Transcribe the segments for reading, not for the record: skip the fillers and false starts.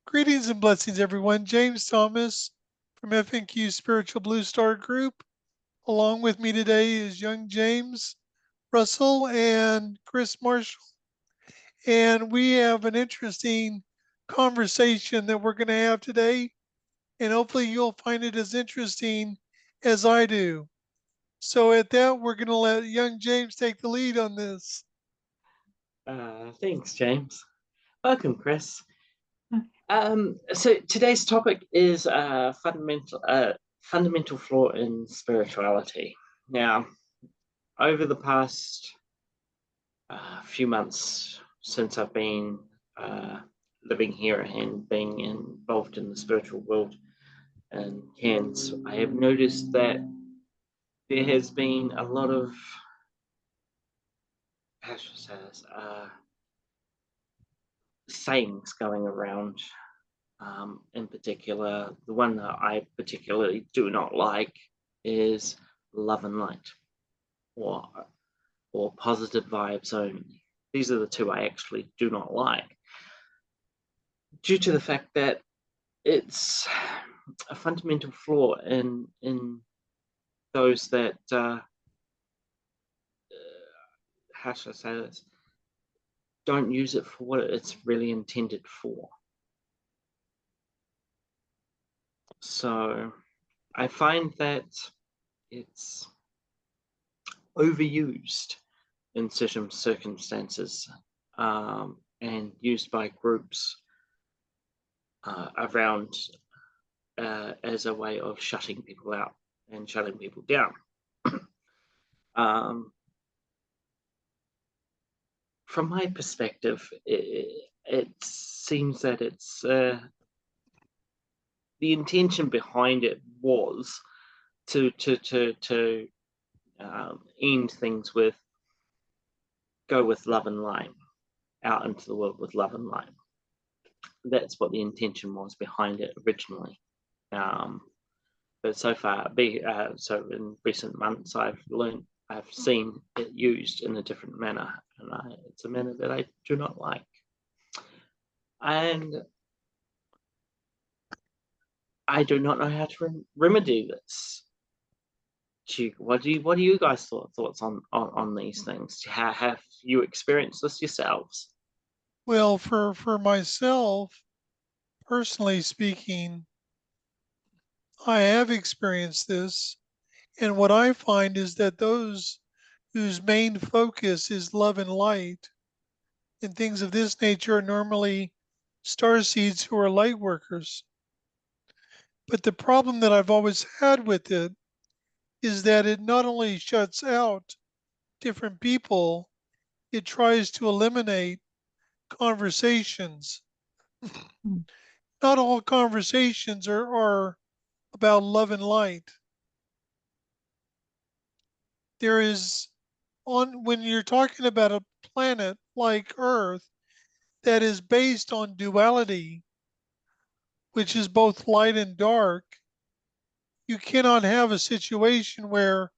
Greetings and blessings, everyone. James Thomas from FNQ Spiritual Blue Star Group. Along with me today is young James Russell and Chris Marshall. And we have an interesting conversation that we're going to have today. And hopefully you'll find it as interesting as I do. So at that, we're going to let young James take the lead on this. Thanks, James. Welcome, Chris. So today's topic is fundamental flaw in spirituality. Now, over the past few months since I've been living here and being involved in the spiritual world in Cairns, I have noticed that there has been a lot of, how should I say this, sayings going around. In particular, the one that I particularly do not like is love and light, or positive vibes only. These are the two I actually do not like, due to the fact that it's a fundamental flaw in those that how should I say this, don't use it for what it's really intended for. So I find that it's overused in certain circumstances and used by groups around as a way of shutting people out and shutting people down. From my perspective, it seems that it's the intention behind it was to end things with, go with love and light, out into the world with love and light. That's what the intention was behind it originally. But so far, so in recent months, I've seen it used in a different manner, and it's a manner that I do not like. And I do not know how to remedy this. What do you guys thoughts on these things? Have you experienced this yourselves? Well, for myself, personally speaking, I have experienced this. And what I find is that those whose main focus is love and light and things of this nature are normally star seeds who are light workers. But the problem that I've always had with it is that it not only shuts out different people, it tries to eliminate conversations. Not all conversations are about love and light. There is, when you're talking about a planet like Earth that is based on duality, which is both light and dark, you cannot have a situation where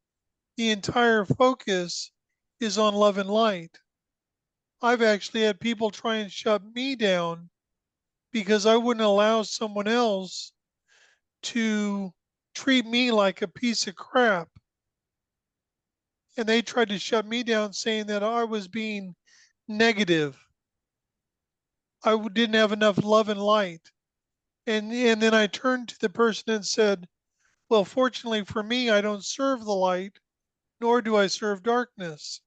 the entire focus is on love and light. I've actually had people try and shut me down because I wouldn't allow someone else to treat me like a piece of crap. And they tried to shut me down saying that I was being negative. I didn't have enough love and light. And then I turned to the person and said, well, fortunately for me, I don't serve the light, nor do I serve darkness.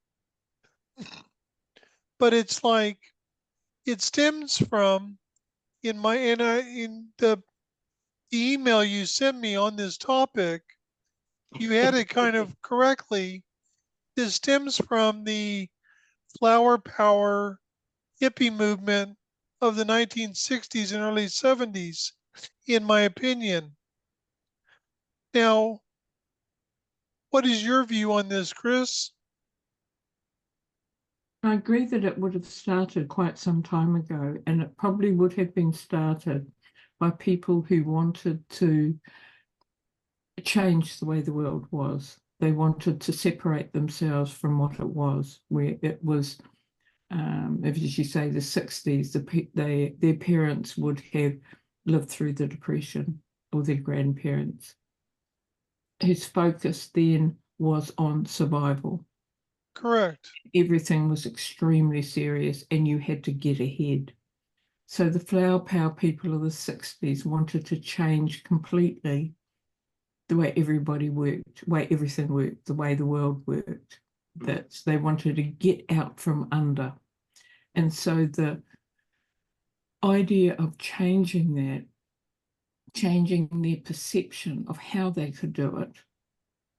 But it's like it stems from in the email you sent me on this topic, you had it kind of correctly. This stems from the flower power hippie movement of the 1960s and early 70s, in my opinion. Now, what is your view on this, Chris? I agree that it would have started quite some time ago, and it probably would have been started by people who wanted to change the way the world was. They wanted to separate themselves from what it was, where it was if as you say, the 60s, their parents would have lived through the Depression, or their grandparents, whose focus then was on survival. Correct. Everything was extremely serious and you had to get ahead. So the flower power people of the 60s wanted to change completely the way everybody worked, the way everything worked, the way the world worked. That they wanted to get out from under. And so the idea of changing that, changing their perception of how they could do it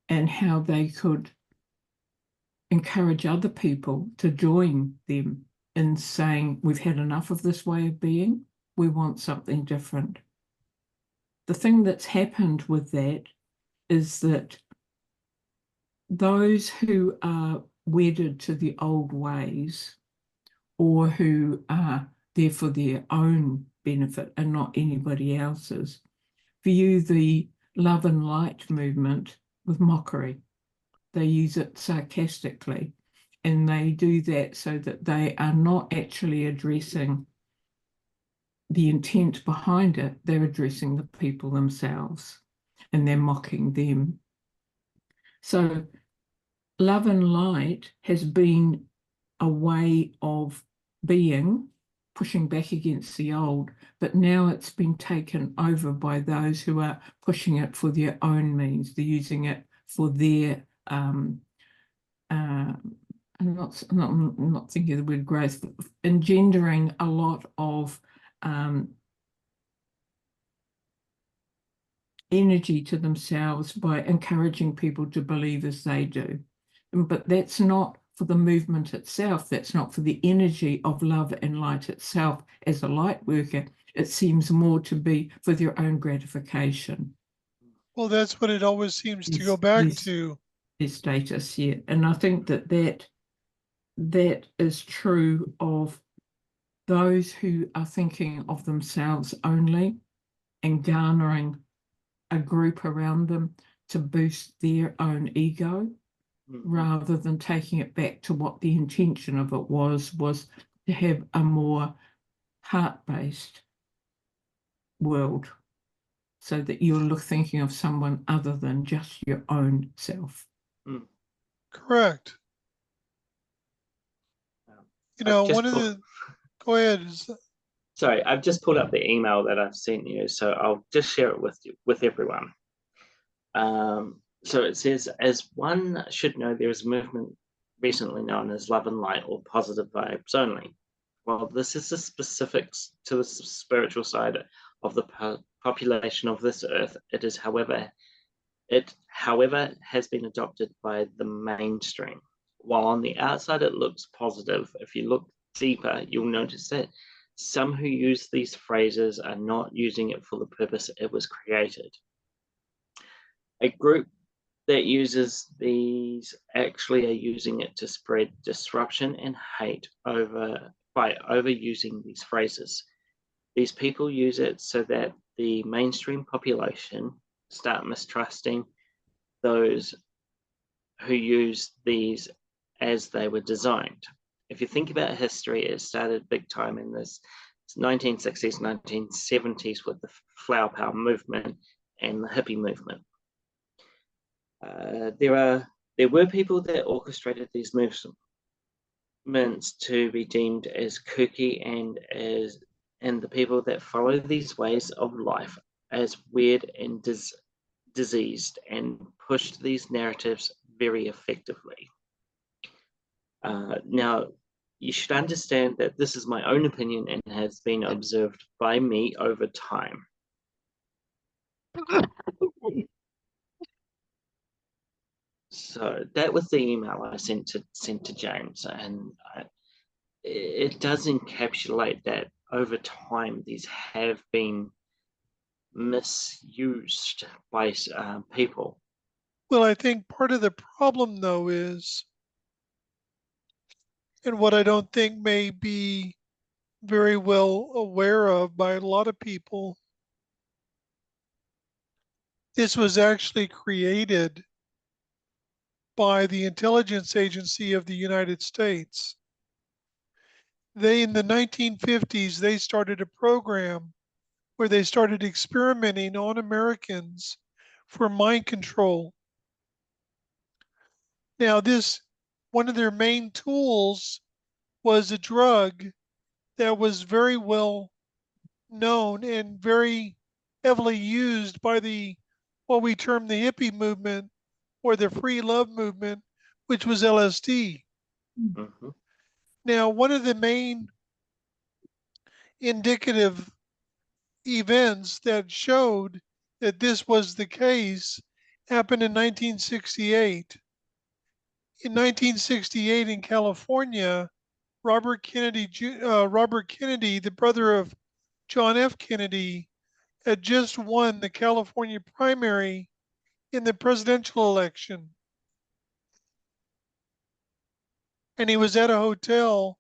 and how they could encourage other people to join them in saying, we've had enough of this way of being, we want something different. The thing that's happened with that is that those who are wedded to the old ways, or who are there for their own benefit and not anybody else's, view the love and light movement with mockery. They use it sarcastically, and they do that so that they are not actually addressing the intent behind it. They're addressing the people themselves, and they're mocking them. So love and light has been a way of being, pushing back against the old, but now it's been taken over by those who are pushing it for their own means. They're using it for their I'm not thinking of the word growth, engendering a lot of energy to themselves by encouraging people to believe as they do. But that's not for the movement itself. That's not for the energy of love and light itself as a light worker. It seems more to be for their own gratification. Well, that's what it always seems to go back to. Their status, yeah. And I think that is true of those who are thinking of themselves only and garnering a group around them to boost their own ego, rather than taking it back to what the intention of it was to have a more heart-based world, so that you're thinking of someone other than just your own self. Correct. You know, go ahead. Sorry, I've just pulled up the email that I've sent you, so I'll just share it with you, with everyone. So it says, as one should know, there is a movement recently known as love and light, or positive vibes only. While this is the specifics to the spiritual side of the population of this earth, it however has been adopted by the mainstream. While on the outside it looks positive, if you look deeper, you'll notice that some who use these phrases are not using it for the purpose it was created. A group that uses these actually are using it to spread disruption and hate by overusing these phrases. These people use it so that the mainstream population start mistrusting those who use these as they were designed. If you think about history, it started big time in this 1960s, 1970s with the flower power movement and the hippie movement. There were people that orchestrated these movements to be deemed as kooky, and the people that follow these ways of life as weird and diseased, and pushed these narratives very effectively. Now, you should understand that this is my own opinion and has been observed by me over time. So that was the email I sent to James, and it does encapsulate that over time these have been misused by people. Well, I think part of the problem, though, is, and what I don't think may be very well aware of by a lot of people, this was actually created by the intelligence agency of the United States. They, in the 1950s, they started a program where they started experimenting on Americans for mind control. Now, this one of their main tools was a drug that was very well known and very heavily used by the what we term the hippie movement or the free love movement, which was LSD. Mm-hmm. Now, one of the main indicative events that showed that this was the case happened in 1968. In 1968 in California, Robert Kennedy, the brother of John F. Kennedy, had just won the California primary in the presidential election. And he was at a hotel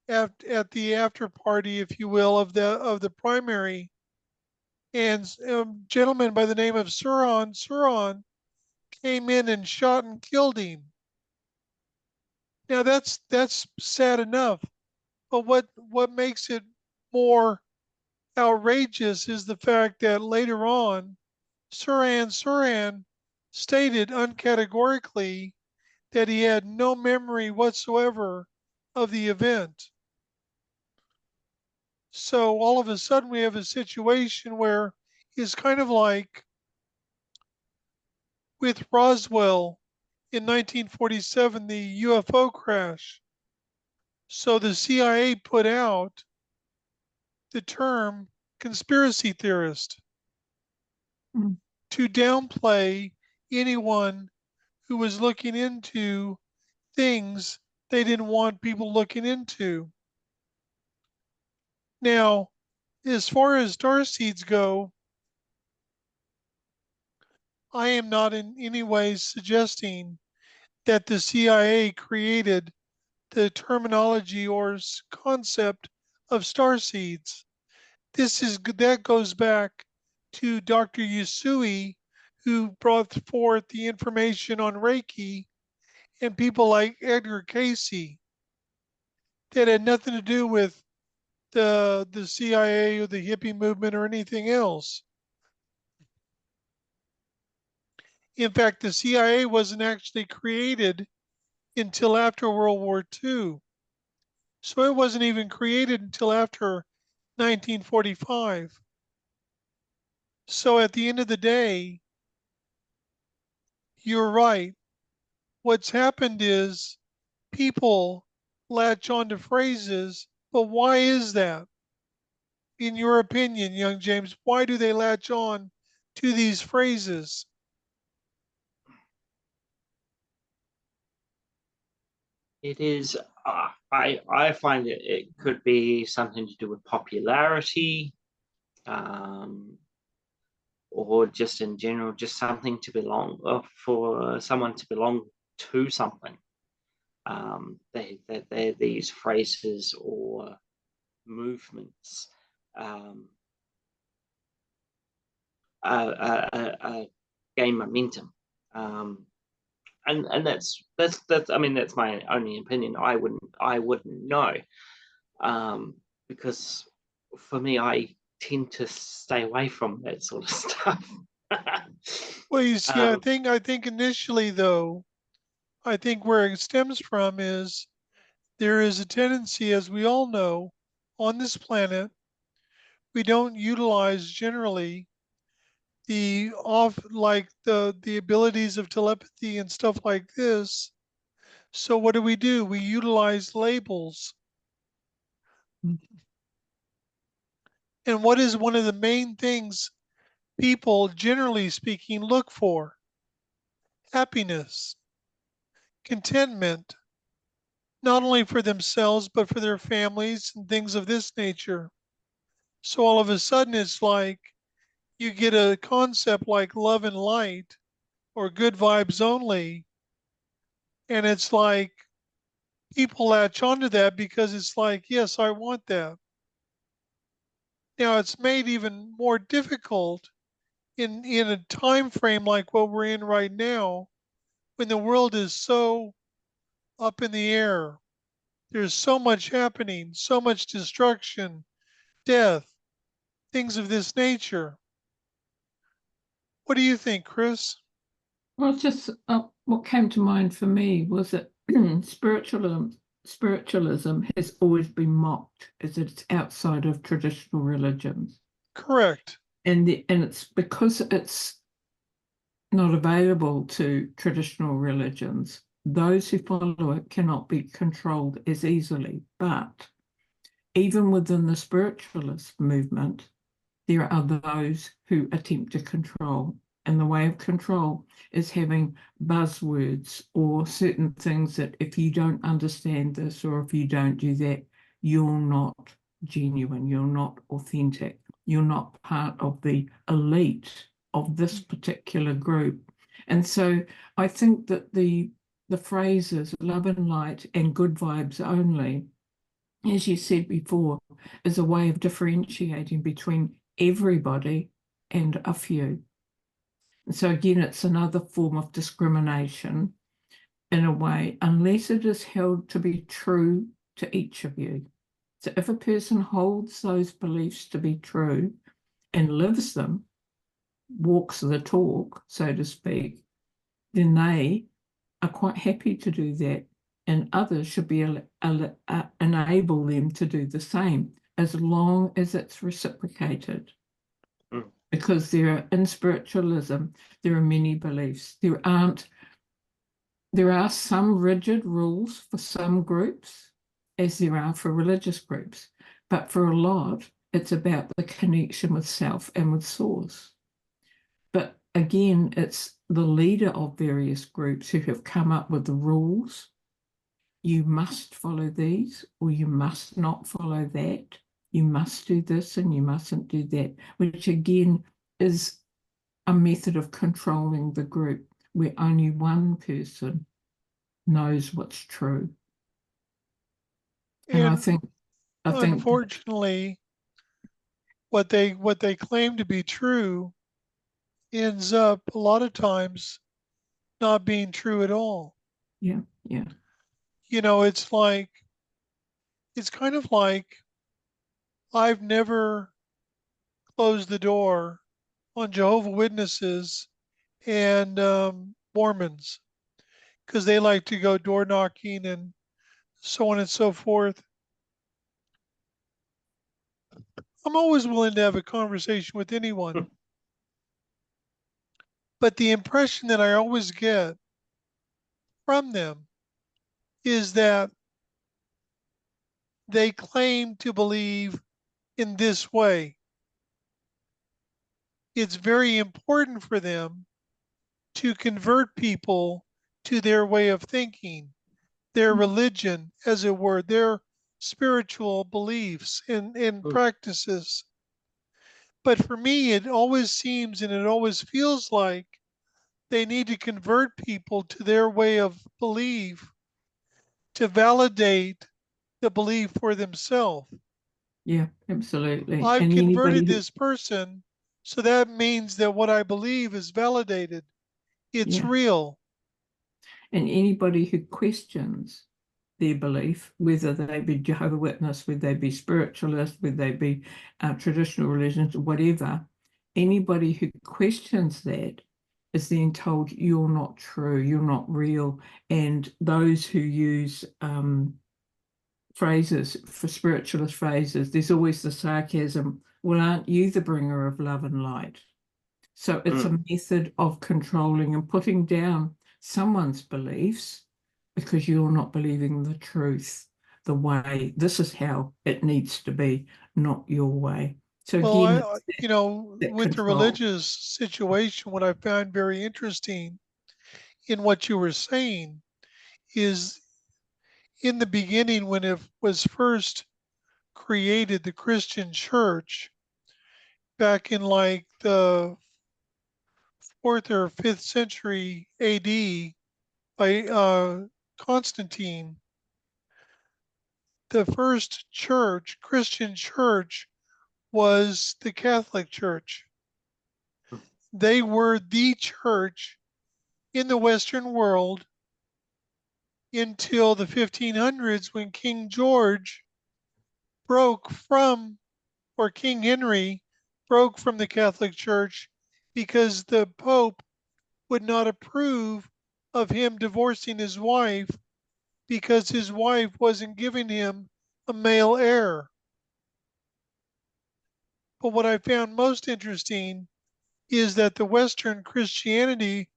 at the after party, if you will, of the primary. And a gentleman by the name of Suron came in and shot and killed him. Now that's sad enough, but what makes it more outrageous is the fact that later on, Suran stated uncategorically that he had no memory whatsoever of the event. So all of a sudden, we have a situation where it's kind of like with Roswell in 1947, the UFO crash. So the CIA put out the term conspiracy theorist Mm. to downplay anyone who was looking into things they didn't want people looking into. Now, as far as star seeds go, I am not in any way suggesting that the CIA created the terminology or concept of star seeds. That goes back to Dr. Yusui, who brought forth the information on Reiki, and people like Edgar Casey that had nothing to do with the CIA or the hippie movement or anything else. In fact, the CIA wasn't actually created until after World War II. So it wasn't even created until after 1945. So at the end of the day, you're right. What's happened is people latch onto phrases, but why is that? In your opinion, young James, why do they latch on to these phrases? It is. I find it could be something to do with popularity, um, or just in general, just something to belong, for someone to belong to something. They're these phrases or movements, um, gain momentum. Um, and that's I mean that's my only opinion. I wouldn't know, because for me I tend to stay away from that sort of stuff. Well, you see, um, I think initially though, I think where it stems from is there is a tendency, as we all know, on this planet, we don't utilize generally the abilities of telepathy and stuff like this. So what do? We utilize labels. Mm. And what is one of the main things people, generally speaking, look for? Happiness, contentment, not only for themselves, but for their families and things of this nature. So all of a sudden, it's like you get a concept like love and light or good vibes only. And it's like people latch onto that because it's like, yes, I want that. Now it's made even more difficult in a time frame like what we're in right now when the world is so up in the air. There's so much happening, so much destruction, death, things of this nature. What do you think, Chris? Well, just what came to mind for me was that spiritualism has always been mocked as it's outside of traditional religions, Correct. and it's because it's not available to traditional religions. Those who follow it cannot be controlled as easily. But even within the spiritualist movement, there are those who attempt to control. And the way of control is having buzzwords or certain things that if you don't understand this or if you don't do that, you're not genuine, you're not authentic, you're not part of the elite of this particular group. And so I think that the phrases love and light and good vibes only, as you said before, is a way of differentiating between everybody and a few. So again, it's another form of discrimination in a way, unless it is held to be true to each of you. So if a person holds those beliefs to be true and lives them, walks the talk, so to speak, then they are quite happy to do that. And others should be enable them to do the same as long as it's reciprocated. Because in spiritualism, there are many beliefs. There are some rigid rules for some groups, as there are for religious groups. But for a lot, it's about the connection with self and with source. But again, it's the leader of various groups who have come up with the rules. You must follow these, or you must not follow that. You must do this and you mustn't do that, which again is a method of controlling the group where only one person knows what's true. And I And think unfortunately, what they claim to be true ends up a lot of times not being true at all. yeah, yeah, It's kind of like I've never closed the door on Jehovah Witnesses and Mormons because they like to go door knocking and so on and so forth. I'm always willing to have a conversation with anyone, but the impression that I always get from them is that they claim to believe in this way. It's very important for them to convert people to their way of thinking, their religion, as it were, their spiritual beliefs and practices. But for me, it always seems and it always feels like they need to convert people to their way of belief to validate the belief for themselves. yeah, absolutely. I've And anybody converted who, this person, so that means that what I believe is validated. It's yeah, real. and anybody who questions their belief, whether they be Jehovah Witness, whether they be spiritualist, whether they be traditional religions, whatever, anybody who questions that is then told you're not true, you're not real. And those who use phrases for spiritualist phrases, there's always the sarcasm, well, aren't you the bringer of love and light? So it's a method of controlling and putting down someone's beliefs because you're not believing the truth the way this is how it needs to be, not your way. So Well, again, it's that with the control. religious situation, what I found very interesting in what you were saying is in the beginning, when it was first created, the Christian church, back in like the fourth or fifth century AD by Constantine, the first church, Christian church, was the Catholic Church. They were the church in the Western world until the 1500s when King George broke from, or King Henry broke from the Catholic Church because the Pope would not approve of him divorcing his wife because his wife wasn't giving him a male heir. But what I found most interesting is that the Western Christianity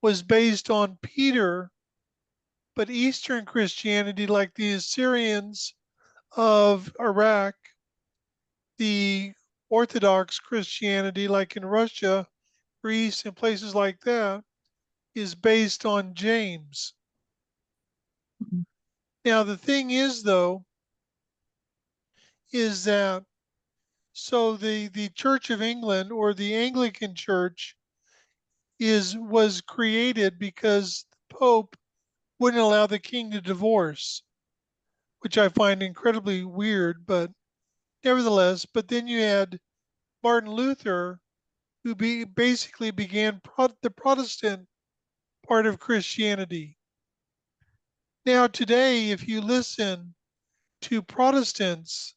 was based on Peter, but Eastern Christianity, like the Assyrians of Iraq, the Orthodox Christianity, like in Russia, Greece, and places like that, is based on James. Now, the thing is, though, is that so the Church of England or the Anglican Church was created because the Pope wouldn't allow the king to divorce, which I find incredibly weird, but nevertheless. But then you had Martin Luther, who basically began the Protestant part of Christianity. Now, today, if you listen to Protestants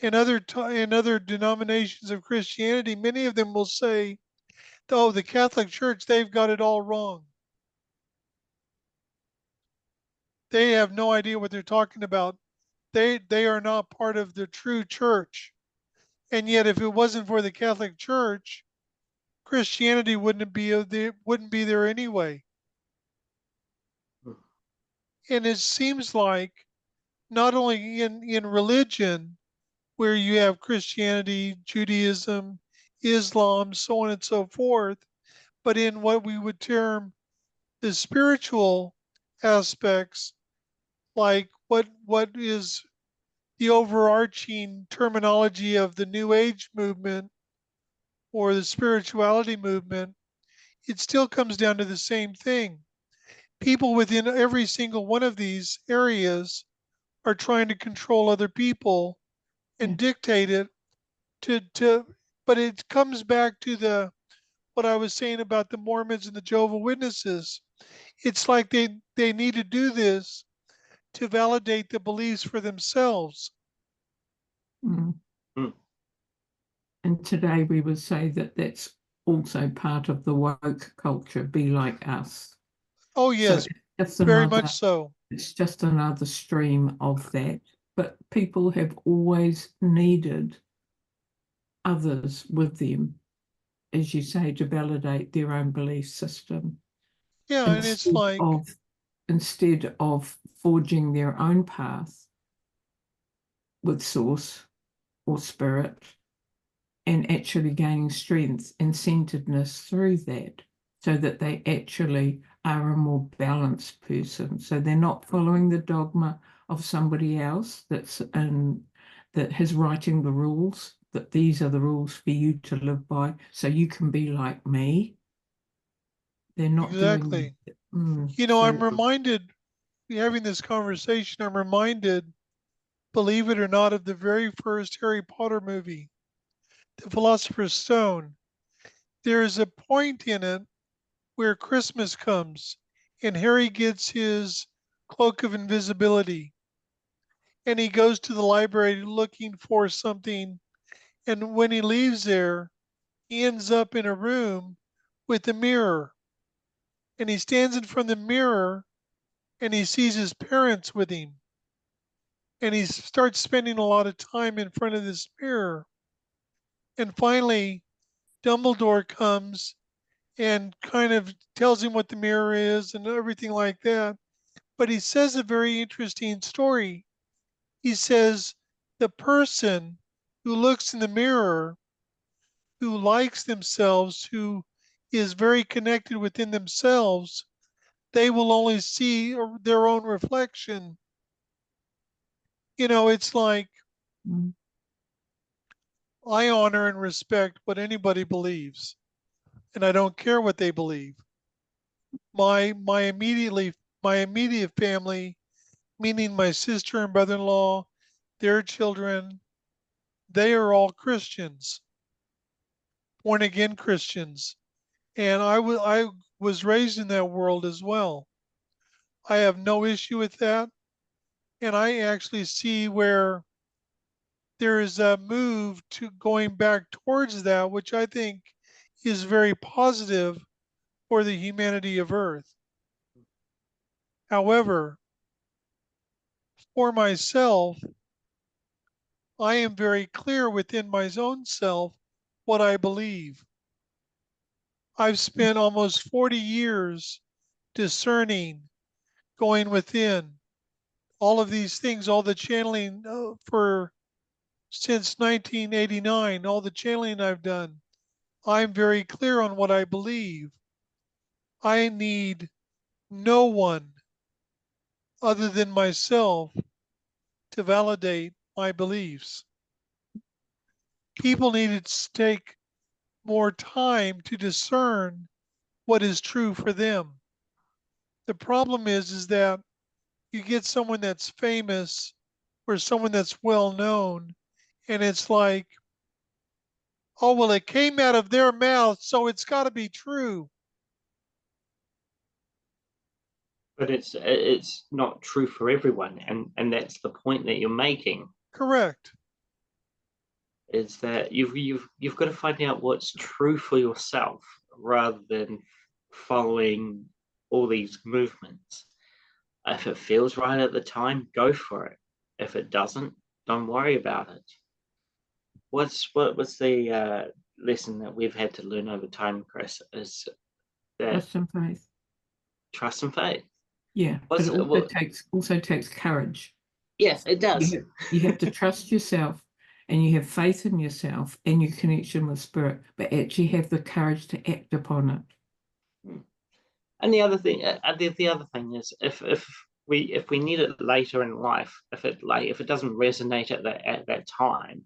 and other denominations of Christianity, many of them will say, "Oh, the Catholic Church, they've got it all wrong. They have no idea what they're talking about. They are not part of the true church." And yet, if it wasn't for the Catholic Church, Christianity wouldn't be there anyway. And it seems like not only in religion, where you have Christianity, Judaism, Islam, so on and so forth, but in what we would term the spiritual aspects, like what is the overarching terminology of the New Age movement or the spirituality movement, it still comes down to the same thing. People within every single one of these areas are trying to control other people and Yeah. dictate it to but it comes back to the what I was saying about the Mormons and the Jehovah Witnesses. It's like they need to do this to validate the beliefs for themselves. Mm. Mm. And today we would say that that's also part of the woke culture, be like us. Oh So yes, it's very much another, so. it's just another stream of that. But people have always needed others with them, as you say, to validate their own belief system Yeah, and it's instead like, of instead of forging their own path with source or spirit and actually gaining strength and centeredness through that so that they actually are a more balanced person. So they're not following the dogma of somebody else that has writing the rules, that these are the rules for you to live by, so you can be like me. They're not doing exactly. that. I'm So reminded, having this conversation, I'm reminded, believe it or not, of the very first Harry Potter movie, The Philosopher's Stone. There is a point in it where Christmas comes and Harry gets his cloak of invisibility and he goes to the library looking for something. And when he leaves there, he ends up in a room with a mirror. And he stands in front of the mirror and he sees his parents with him. And he starts spending a lot of time in front of this mirror. And finally, Dumbledore comes and kind of tells him what the mirror is and everything like that. But he says a very interesting story. He says the person who looks in the mirror, who likes themselves, who is very connected within themselves, they will only see their own reflection. It's like mm, I honor and respect what anybody believes, and I don't care what they believe. My immediate family, meaning my sister and brother-in-law, their children, they are all Christians, born again Christians, and I was raised in that world as well. I have no issue with that. And I actually see where there is a move to going back towards that, which I think is very positive for the humanity of Earth. However, for myself, I am very clear within my own self what I believe. I've spent almost 40 years discerning, going within all of these things, all the channeling for since 1989, all the channeling I've done. I'm very clear on what I believe. I need no one other than myself to validate my beliefs. People need to take more time to discern what is true for them. The problem is that you get someone that's famous or someone that's well known, and it's like, oh, well, it came out of their mouth, so it's got to be true. But it's not true for everyone, and that's the point that you're making. Correct. Is that you've got to find out what's true for yourself rather than following all these movements. If it feels right at the time, go for it. If it doesn't, don't worry about it. What's the lesson that we've had to learn over time, Chris? Is that Trust and faith. trust and faith? Yeah, but What's it what? also takes courage. Yeah, it does. You have to trust yourself and you have faith in yourself and your connection with spirit, but actually have the courage to act upon it. Hmm. And the other thing, the other thing is, if we need it later in life, if it doesn't resonate at that time,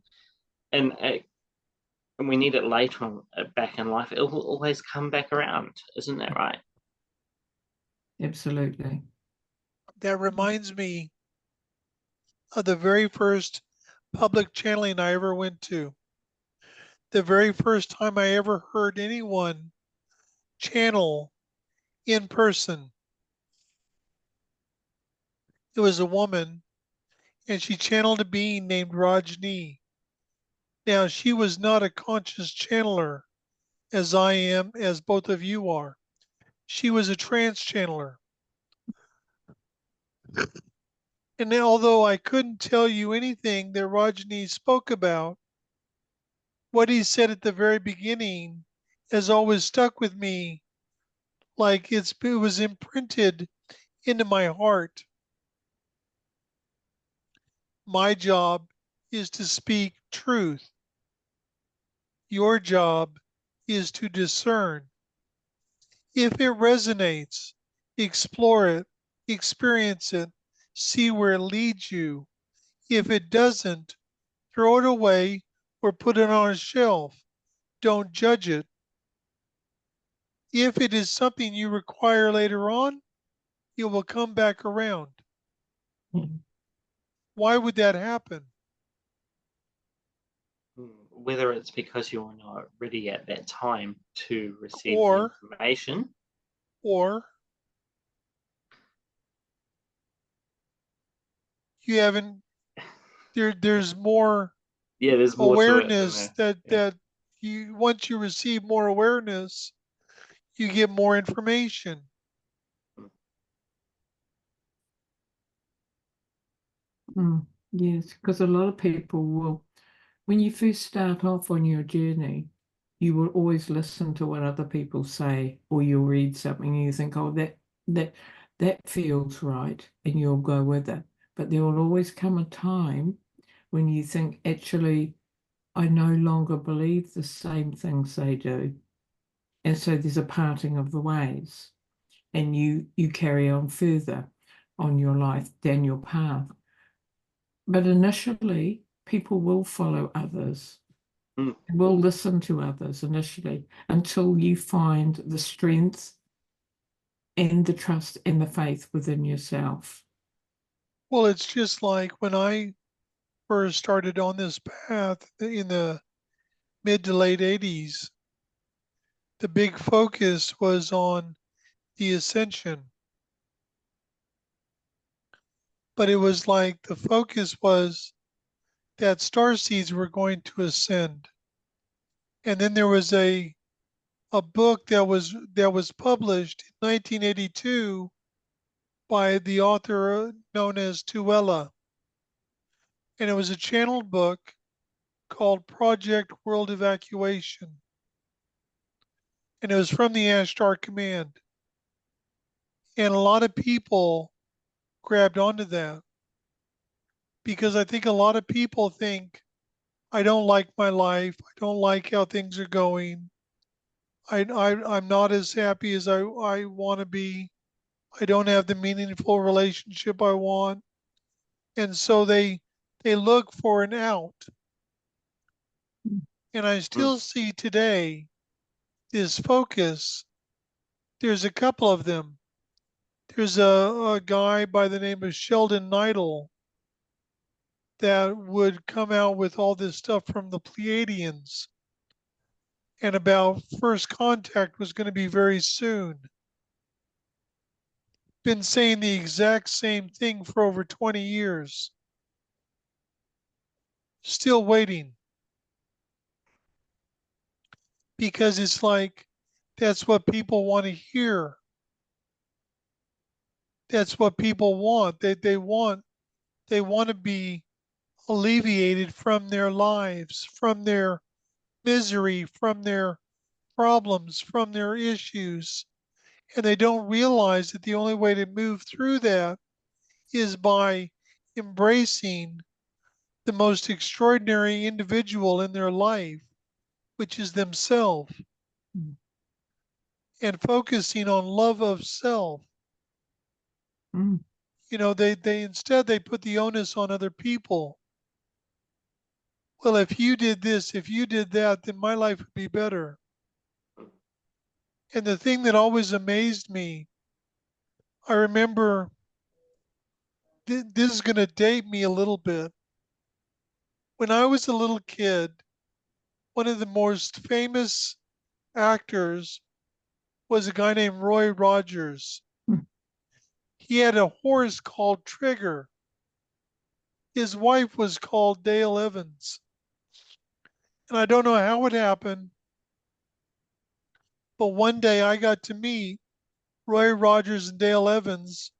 and and we need it later on, back in life, it will always come back around, isn't that right? Absolutely. That reminds me of the very first public channeling I ever went to. The very first time I ever heard anyone channel in person. It was a woman, and she channeled a being named Rajni. Now, she was not a conscious channeler, as I am, as both of you are. She was a trance channeler. And although I couldn't tell you anything that Rajni spoke about, what he said at the very beginning has always stuck with me, like it was imprinted into my heart. My job is to speak truth. Your job is to discern. If it resonates, explore it, experience it, see where it leads you. If it doesn't, throw it away or put it on a shelf. Don't judge it. If it is something you require later on, it will come back around. Mm. Why would that happen? Whether it's because you're not ready at that time to receive the Or, information. or you haven't, there's more Yeah, there's more to it than awareness that. that, Yeah. you, once you receive more awareness, you get more information. Yes, because a lot of people will, when you first start off on your journey, you will always listen to what other people say, or you'll read something and you think, oh, that that feels right, and you'll go with it. But there will always come a time when you think, actually, I no longer believe the same things they do. And so there's a parting of the ways, and you carry on further on your life down your path. But initially, people will follow others, Mm. will listen to others initially until you find the strength and the trust and the faith within yourself. Well, it's just like when I first started on this path in the mid to late 80s, the big focus was on the ascension. but it was like the focus was that star seeds were going to ascend. And then there was a book that was published in 1982 by the author known as Tuella, and it was a channeled book called Project World Evacuation, and it was from the Ashtar Command. And a lot of people grabbed onto that because I think a lot of people think, I don't like my life, I don't like how things are going, I'm not as happy as I want to be, I don't have the meaningful relationship I want. And so they look for an out. And I Mm. still see today this focus. There's a couple of them. There's a guy by the name of Sheldon Neidl that would come out with all this stuff from the Pleiadians and about first contact was going to be very soon. Been saying the exact same thing for over 20 years. Still waiting because it's like that's what people want to hear. That's what people want. They want to be alleviated from their lives, from their misery, from their problems, from their issues. And they don't realize that the only way to move through that is by embracing the most extraordinary individual in their life, which is themselves, Mm. and focusing on love of self. Mm. They instead they put the onus on other people. Well, if you did this, if you did that, then my life would be better. And the thing that always amazed me, I remember this is going to date me a little bit. When I was a little kid, one of the most famous actors was a guy named Roy Rogers. Mm. He had a horse called Trigger. His wife was called Dale Evans. And I don't know how it happened, but one day I got to meet Roy Rogers and Dale Evans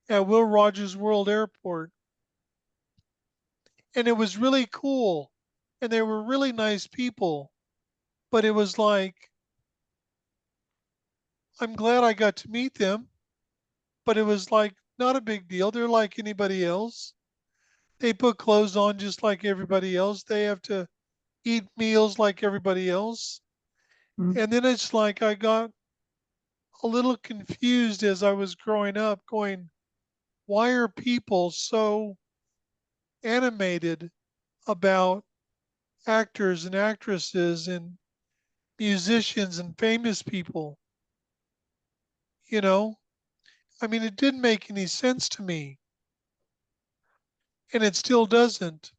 at Will Rogers World Airport. And it was really cool. And they were really nice people. But it was like, I'm glad I got to meet them. But it was like, not a big deal. They're like anybody else. They put clothes on just like everybody else. They have to eat meals like everybody else. Mm. And then it's like I got a little confused as I was growing up, going, why are people so animated about actors and actresses and musicians and famous people? You know, I mean, it didn't make any sense to me, and it still doesn't.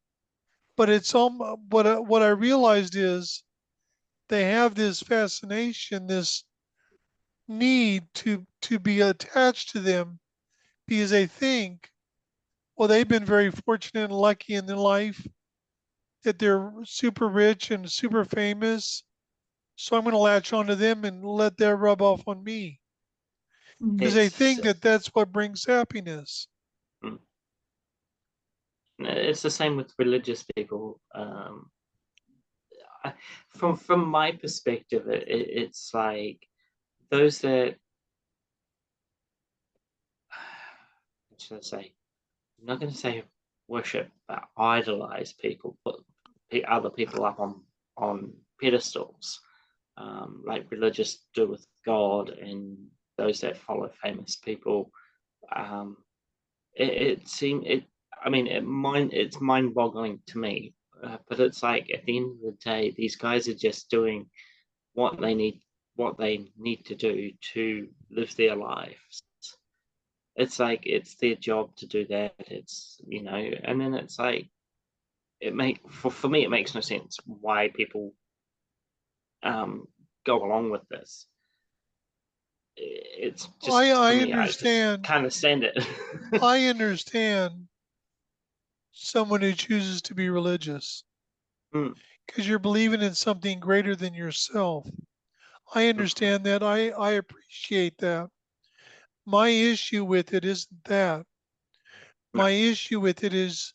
But it's all what I realized is they have this fascination, this need to be attached to them because they think, well, they've been very fortunate and lucky in their life that they're super rich and super famous. So I'm going to latch onto them and let that rub off on me Mm. because they It's think that that's what brings happiness. mm, it's the same with religious people. From my perspective, it's like those that, what should I say? I'm not going to say worship, but idolize people, put other people up on pedestals, like religious do with God, and those that follow famous people. Um, it seemed it. I mean, it's mind-boggling to me. But it's like at the end of the day, these guys are just doing what they need what they need to do to live their lives. It's like it's their job to do that. It's and then it's like for me it makes no sense why people um go along with this. It's just I for I me, I just understand. can't stand it. I understand someone who chooses to be religious Mm, because you're believing in something greater than yourself. I mhm, understand that. I appreciate that. My issue with it isn't that. no, My issue with it is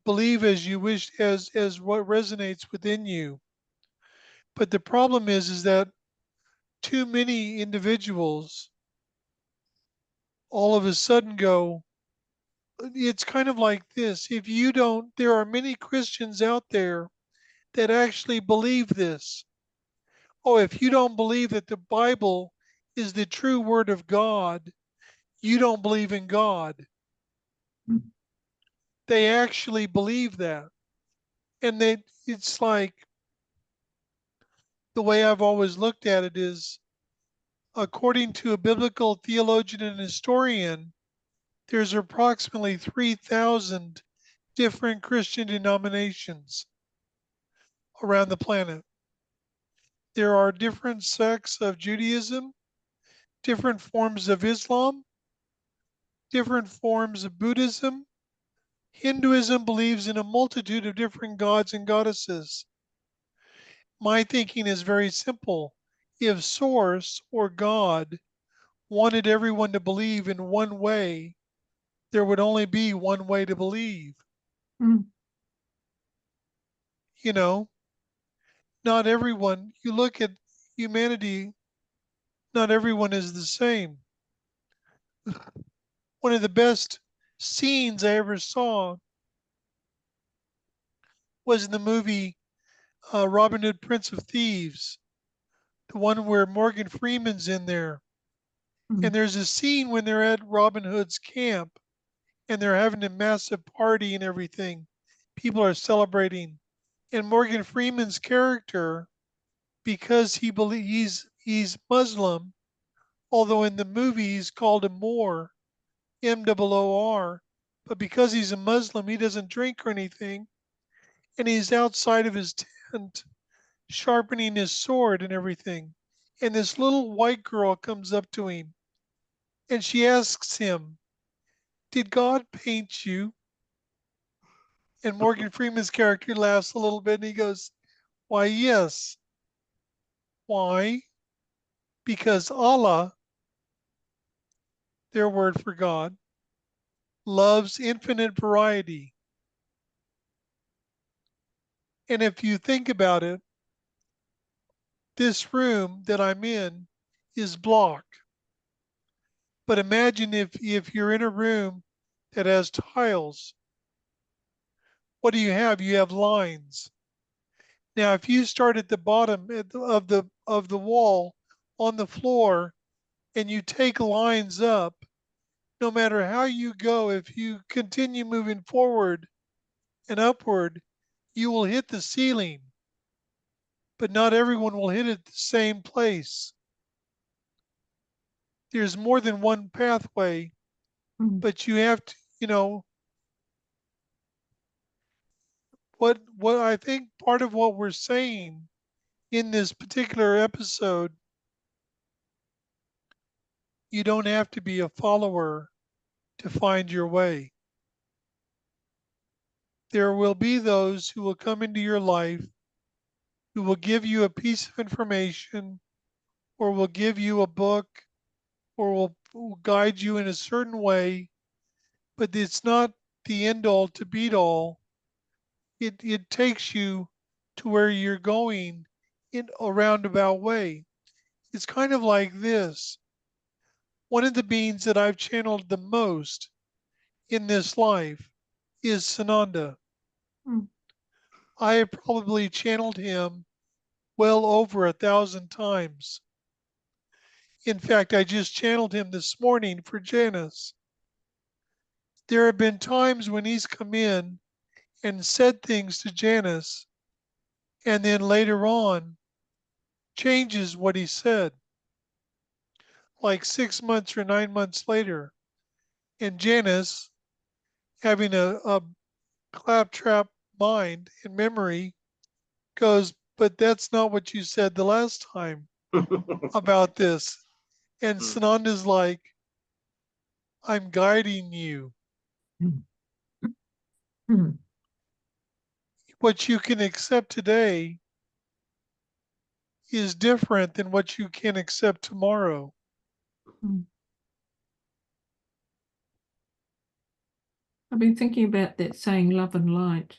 believe as you wish, as what resonates within you. But the problem is that too many individuals all of a sudden go, it's kind of like this. If you don't, there are many Christians out there that actually believe this. Oh, if you don't believe that the Bible is the true word of God, you don't believe in God. mm, They actually believe that. And it's like the way I've always looked at it is according to a biblical theologian and historian, there's approximately 3,000 different Christian denominations around the planet. There are different sects of Judaism, different forms of Islam, different forms of Buddhism. Hinduism believes in a multitude of different gods and goddesses. My thinking is very simple. If Source or God wanted everyone to believe in one way, there would only be one way to believe. mm, You know, not everyone, you look at humanity, not everyone is the same. One of the best scenes I ever saw was in the movie Robin Hood, Prince of Thieves, the one where Morgan Freeman's in there. And mm, there's a scene when they're at Robin Hood's camp and they're having a massive party and everything. People are celebrating. And Morgan Freeman's character, because he's Muslim, although in the movie he's called a Moor, Moor, but because he's a Muslim, he doesn't drink or anything, and he's outside of his tent sharpening his sword and everything. And this little white girl comes up to him and she asks him, "Did God paint you?" And Morgan Freeman's character laughs a little bit and he goes, "Why, yes." Why? Because Allah, their word for God, loves infinite variety. And if you think about it, this room that I'm in is block. But imagine if you're in a room that has tiles, what do you have? You have lines. Now, if you start at the bottom of the wall on the floor and you take lines up, no matter how you go, if you continue moving forward and upward, you will hit the ceiling, but not everyone will hit it the same place. There's more than one pathway, mm, but you have to, what I think part of what we're saying in this particular episode, you don't have to be a follower to find your way. There will be those who will come into your life who will give you a piece of information or will give you a book or will guide you in a certain way, but it's not the end all to beat all. It takes you to where you're going in a roundabout way. It's kind of like this. One of the beings that I've channeled the most in this life is Sananda. mm, I have probably channeled him well over 1,000 times. In fact, I just channeled him this morning for Janice. There have been times when he's come in and said things to Janice and then later on changes what he said, like 6 months or 9 months later. And Janice, having a claptrap mind and memory, goes, "But that's not what you said the last time about this." And mm, Sananda's like, "I'm guiding you." mm. Mm. What you can accept today is different than what you can accept tomorrow. Mm. I've been thinking about that saying love and light,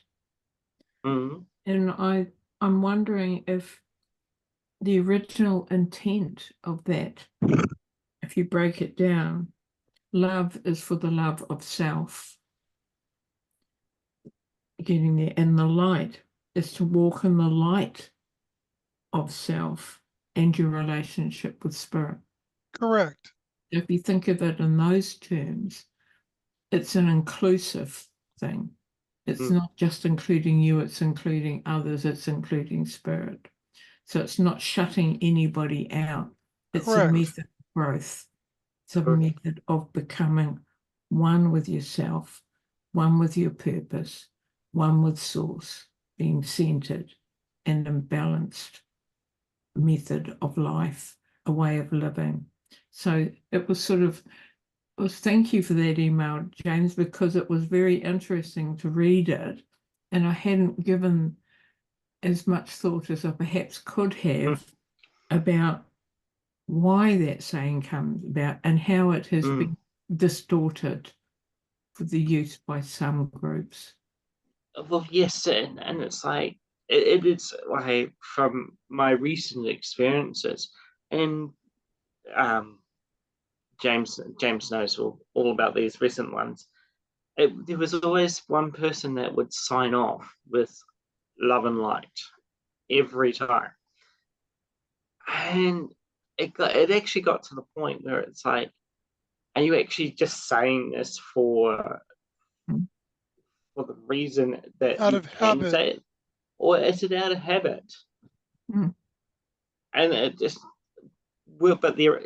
Mm, and I'm wondering if the original intent of that, if you break it down, love is for the love of self, getting there, and the light is to walk in the light of self and your relationship with spirit. Correct. If you think of it in those terms, it's an inclusive thing. It's mm, not just including you, it's including others, it's including spirit. So it's not shutting anybody out. It's a Correct. method of growth. It's a correct. method of becoming one with yourself, one with your purpose, one with source, being centered and imbalanced method of life, a way of living. So it was sort of, thank you for that email, James, because it was very interesting to read it. And I hadn't given as much thought as I perhaps could Mm, have about why that saying comes about and how it has mm. been distorted for the use by some groups. Well, yes, and it's like it is like from my recent experiences, and um, James knows all about these recent ones. There was always one person that would sign off with love and light every time, and it actually got to the point where it's like, are you actually just saying this Mm, for the reason that Out you of can habit. say it, or is it out of habit? mm, And it just well, but their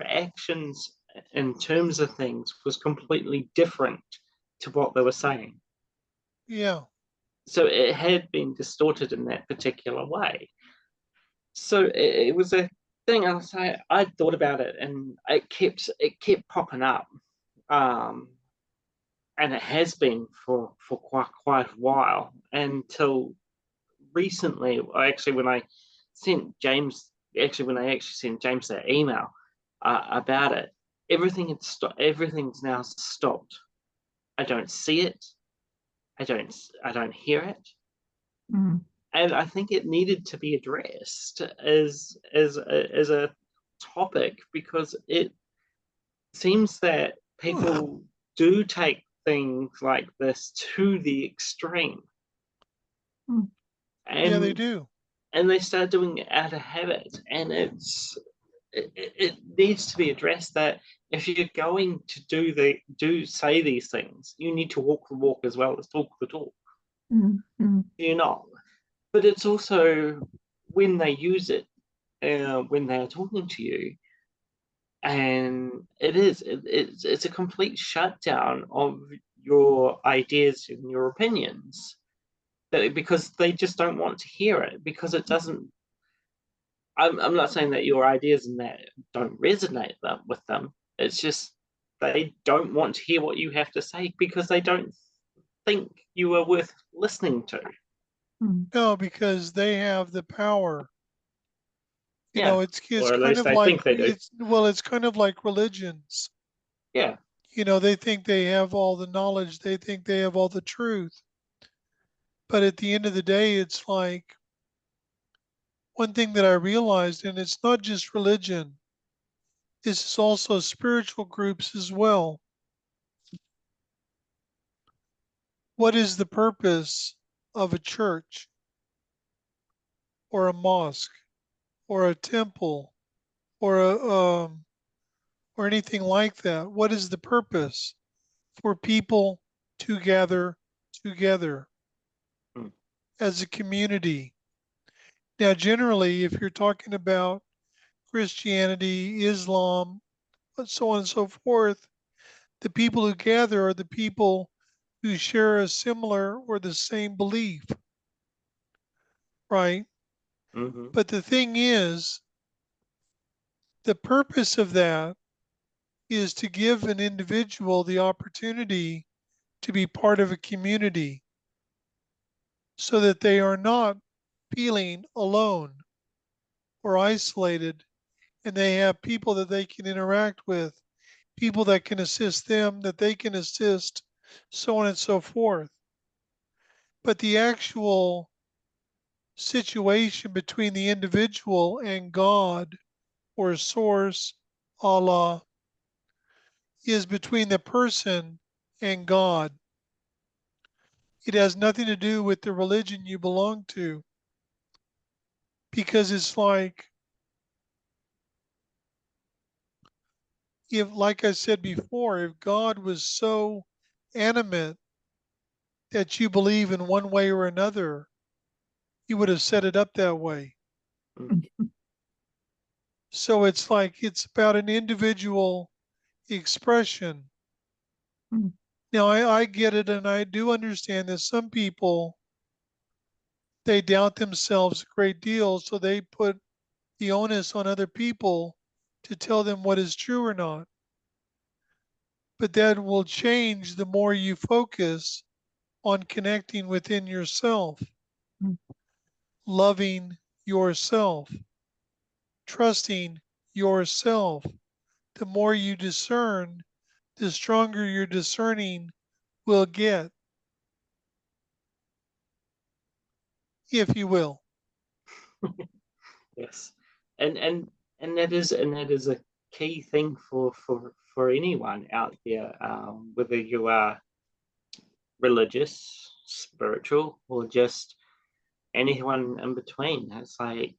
actions in terms of things was completely different to what they were saying. Yeah. So it had been distorted in that particular way. So it was a thing. I thought about it, and it kept popping up, um, and it has been for quite a while until recently. Actually, when I sent James that email about it, everything's now stopped. I don't see it. I don't hear it, mm, and I think it needed to be addressed as a topic because it seems that people do take things like this to the extreme, mm, Yeah, they and do. they start doing it out of habit, and it needs to be addressed that if you're going to do say these things, you need to walk the walk as well as talk the talk. mm, mm, You're not, but it's also when they use it, when they are talking to you, and it's a complete shutdown of your ideas and your opinions because they just don't want to hear it because it doesn't. I'm not saying that your ideas and that don't resonate with them. It's just they don't want to hear what you have to say because they don't think you are worth listening to. mm, No, because they have the power. Yeah, It's or at kind least of they like think they do. it's kind of like religions. Yeah. They think they have all the knowledge, they think they have all the truth. But at the end of the day, it's like one thing that I realized, and it's not just religion, this is also spiritual groups as well. What is the purpose of a church or a mosque or a temple or or anything like that? What is the purpose? For people to gather together Mm, as a community. Now, generally, if you're talking about Christianity, Islam, so on and so forth, the people who gather are the people who share a similar or the same belief, right? mm-hmm, But the thing is, the purpose of that is to give an individual the opportunity to be part of a community so that they are not feeling alone or isolated, and they have people that they can interact with, people that can assist them, that they can assist, so on and so forth. But the actual situation between the individual and God or Source, Allah, is between the person and God. It has nothing to do with the religion you belong to, because it's like, if, like I said before, if God was so animate that you believe in one way or another, he would have set it up that way. So it's like it's about an individual expression. Mm. Now I get it, and I do understand that some people, they doubt themselves a great deal, so they put the onus on other people to tell them what is true or not. But that will change the more you focus on connecting within yourself, Mm. loving yourself, trusting yourself. The more you discern, the stronger your discerning will get, if you will. Yes, and that is a key thing for anyone out there, whether you are religious, spiritual, or just anyone in between. It's like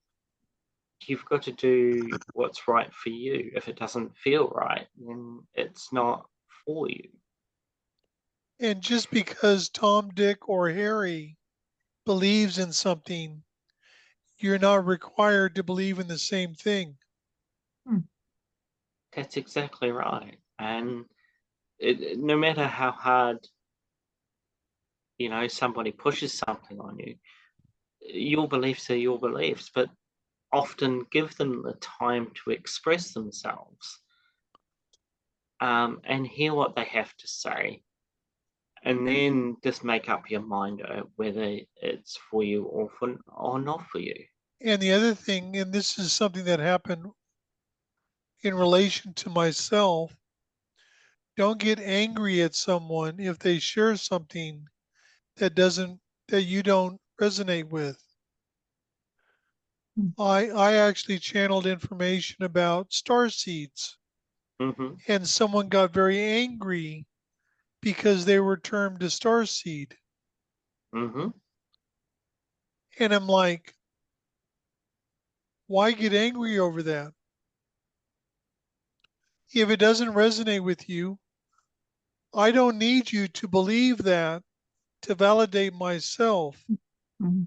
you've got to do what's right for you. If it doesn't feel right, then it's not for you. And just because Tom, Dick, or Harry believes in something, you're not required to believe in the same thing. Mm. That's exactly right. And no matter how hard somebody pushes something on you, your beliefs are your beliefs, but often give them the time to express themselves, and hear what they have to say, and then just make up your mind whether it's for you or not for you. And the other thing, and this is something that happened in relation to myself, don't get angry at someone if they share something that you don't resonate with. Mm. I actually channeled information about star seeds, Mm-hmm. and someone got very angry because they were termed a star seed. Mm-hmm. And I'm like, why get angry over that? If it doesn't resonate with you, I don't need you to believe that to validate myself Mm.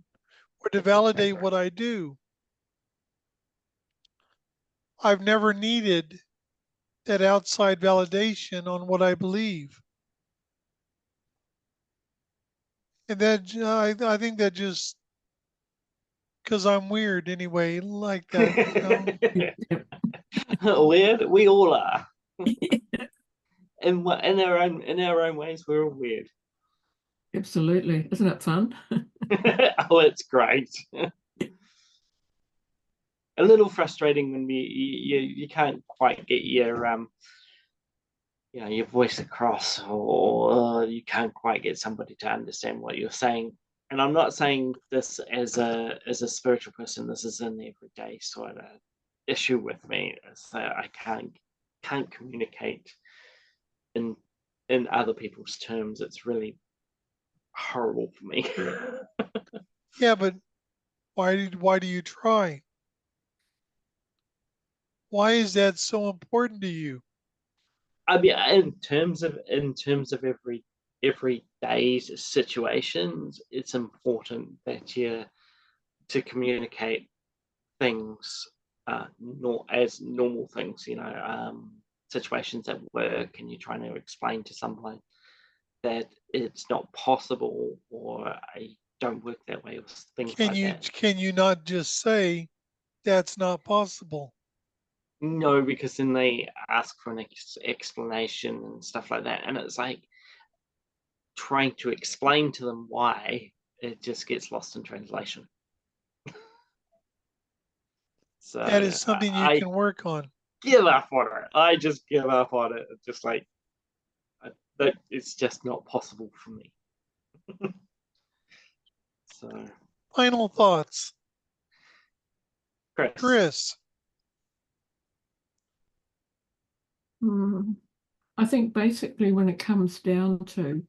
or to That's exactly validate right. what I do. I've never needed that outside validation on what I believe. And that I think that just because I'm weird anyway, like that, you know. Yep. Weird, we all are. In our own ways, we're all weird. Absolutely. Isn't it fun? Oh, it's great. A little frustrating when you can't quite get your voice across, or you can't quite get somebody to understand what you're saying. And I'm not saying this as a spiritual person. This is an everyday sort of issue with me. So I can't communicate in other people's terms. It's really horrible for me. Yeah, but why do you try? Why is that so important to you? I mean, in terms of everyday situations, it's important that you to communicate things, not as normal things. Situations at work, and you're trying to explain to someone that it's not possible, or I don't work that way, or things like that. Can you not just say that's not possible? No, because then they ask for an explanation and stuff like that, and it's like trying to explain to them why, it just gets lost in translation. So That is something you I can work on. give up on it. I just give up on it. It's just like that. It's just not possible for me. So, Final thoughts, Chris. Chris. I think basically when it comes down to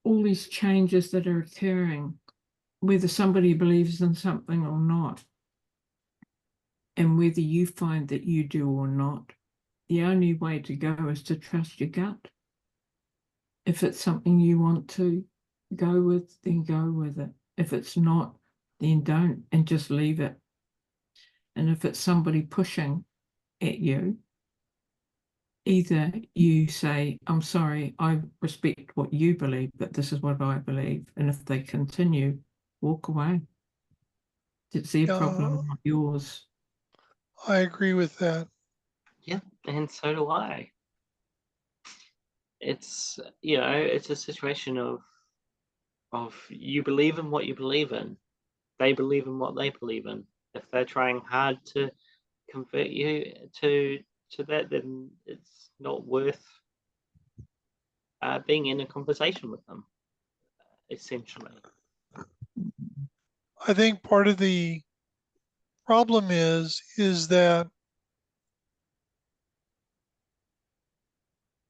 all these changes that are occurring, whether somebody believes in something or not, and whether you find that you do or not, the only way to go is to trust your gut. If it's something you want to go with, then go with it. If it's not, then don't, and just leave it. And if it's somebody pushing at you, either you say, I'm sorry, I respect what you believe, but this is what I believe. And if they continue, walk away. It's their problem, not yours. I agree with that. Yeah, and so do I. It's, you know, it's a situation of you believe in what you believe in. They believe in what they believe in. If they're trying hard to convert you to that, then it's not worth being in a conversation with them. Essentially, I think part of the problem is that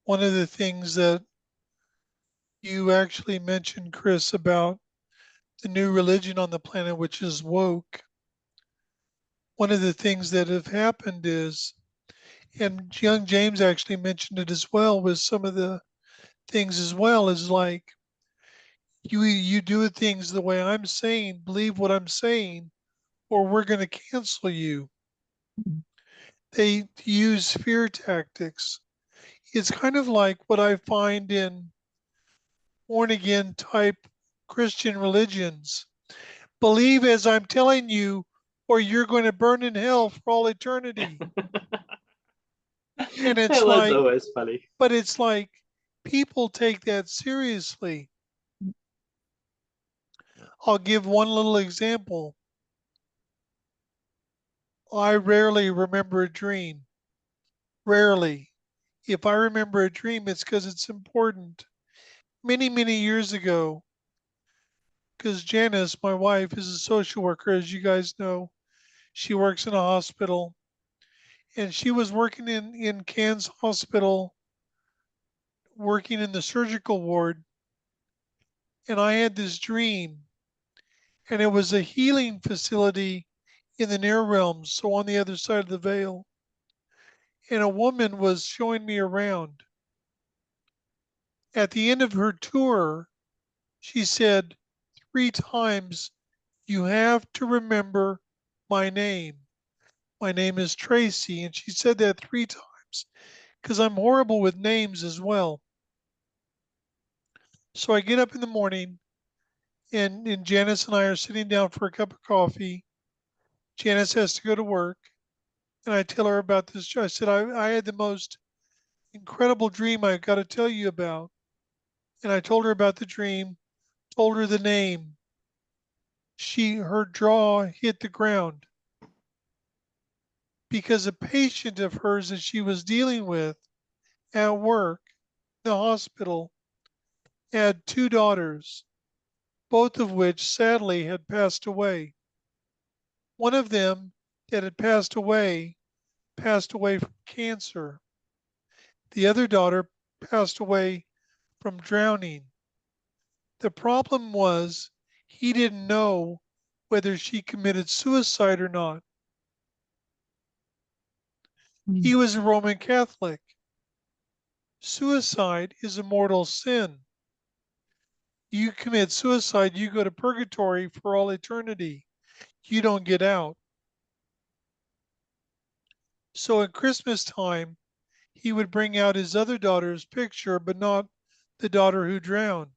one of the things that you actually mentioned, Chris, about the new religion on the planet, which is woke. One of the things that have happened is, and young James actually mentioned it as well, with some of the things as well, is like you do things the way I'm saying, believe what I'm saying, or we're going to cancel you. They use fear tactics. It's kind of like what I find in born again type Christian religions. Believe as I'm telling you, or you're going to burn in hell for all eternity. And that it's was like, always funny. but it's like people take that seriously. I'll give one little example. I rarely remember a dream. Rarely. If I remember a dream, it's because it's important. Many, many years ago, because Janice, my wife, is a social worker, as you guys know. She works in a hospital, and she was working in Cairns Hospital, working in the surgical ward. And I had this dream, and it was a healing facility in the near realms, so on the other side of the veil. And a woman was showing me around. At the end of her tour, she said 3 times, "You have to remember my name. My name is Tracy." And she said that 3 times because I'm horrible with names as well. So I get up in the morning, and Janice and I are sitting down for a cup of coffee. Janice has to go to work. And I tell her about this. I said, I had the most incredible dream I've got to tell you about. And I told her about the dream, told her the name. Her jaw hit the ground because a patient of hers that she was dealing with at work, in the hospital, had 2 daughters, both of which sadly had passed away. One of them that had passed away from cancer. The other daughter passed away from drowning. The problem was he didn't know whether she committed suicide or not. He was a Roman Catholic. Suicide is a mortal sin. You commit suicide, you go to purgatory for all eternity. You don't get out. So at Christmas time, he would bring out his other daughter's picture, but not the daughter who drowned.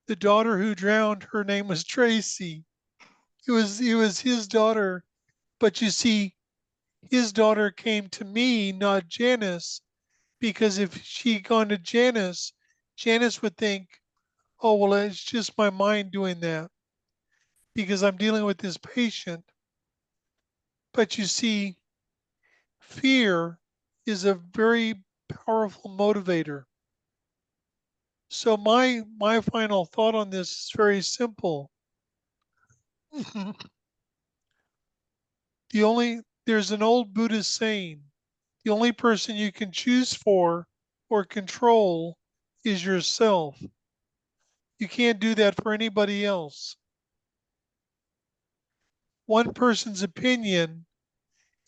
The daughter who drowned, her name was Tracy. It was his daughter, but you see, his daughter came to me, not Janice, Because if she'd gone to Janice, Janice would think, oh, well, it's just my mind doing that because I'm dealing with this patient. But you see, fear is a very powerful motivator. So my final thought on this is very simple. There's an old Buddhist saying, the only person you can choose for or control is yourself. You can't do that for anybody else. One person's opinion,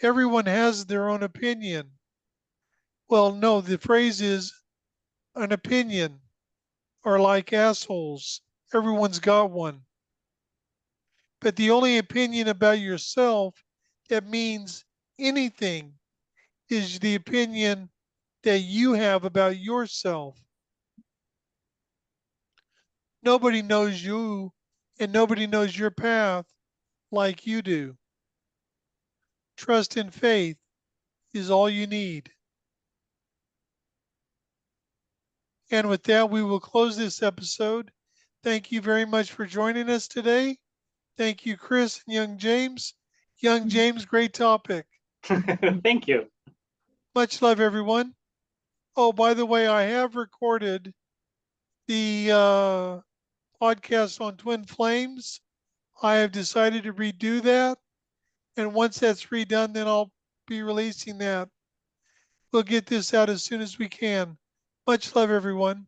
everyone has their own opinion. Well, no, the phrase is an opinion are like assholes. Everyone's got one. But the only opinion about yourself that means anything is the opinion that you have about yourself. Nobody knows you and nobody knows your path like you do. Trust and faith is all you need. And with that, we will close this episode. Thank you very much for joining us today. Thank you, Chris and young James. Young James, great topic. Thank you. Much love, everyone. Oh, by the way, I have recorded the podcast on twin flames. I have decided to redo that. And once that's redone, then I'll be releasing that. We'll get this out as soon as we can. Much love, everyone.